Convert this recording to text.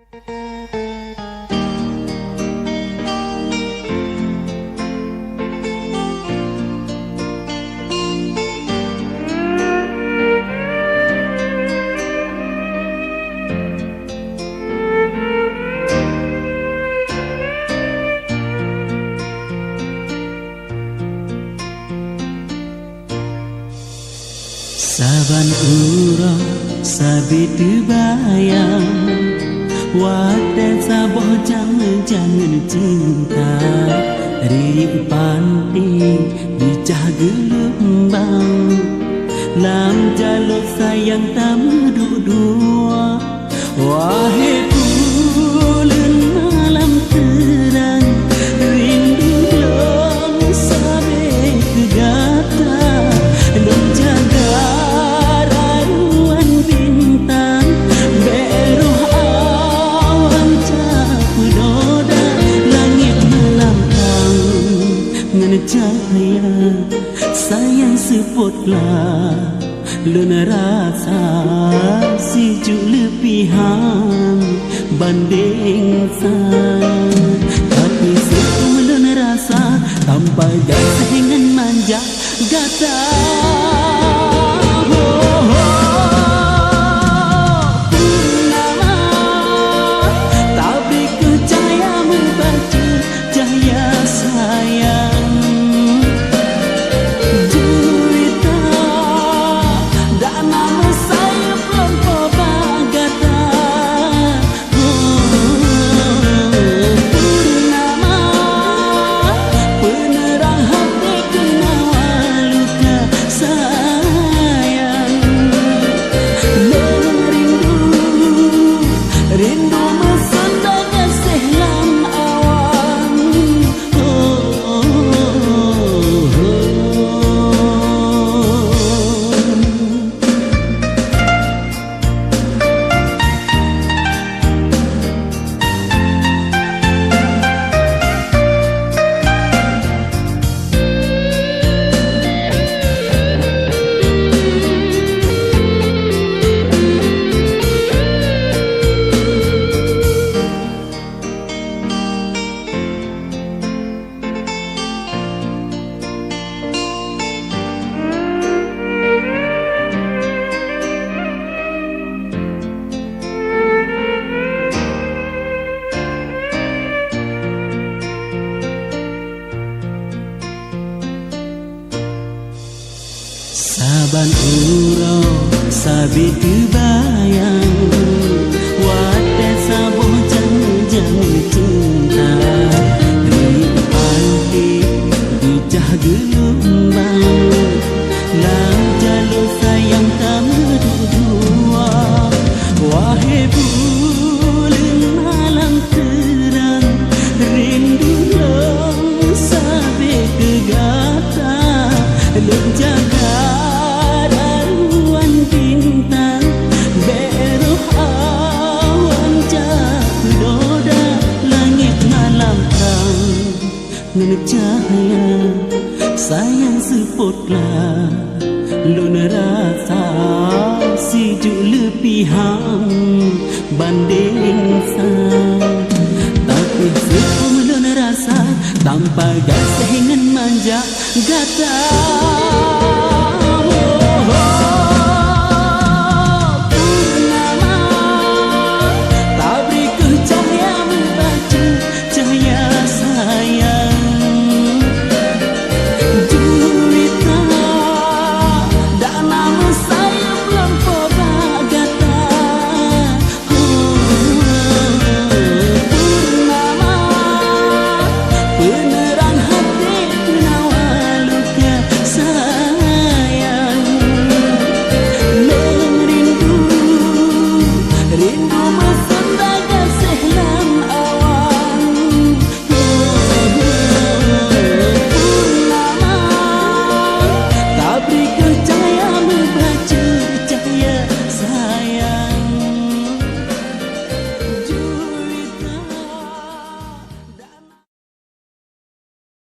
Saban urang sabitu bayang wadah saboh jangan cinta ri panti dicah gelombang lam jaluk sayang tamu dua wahai bulan malam terang rindu long sabe kegata long jaga cahaya sayang sepotlah luna rasa sejuk lebihan banding san tapi sebelum luna rasa tanpa gasa dengan manja gata Saban urang sabitu bayang wadah saboh jangan cinta ri panti dicah gelombang lam jaluk sayang tamu dua wahai bulan malam terang rindu long sabe kegata long jaga cahaya sayang sepotlah luna rasa sejuk lebihan banding san tapi sebelum luna rasa tanpa gasa dengan manja gata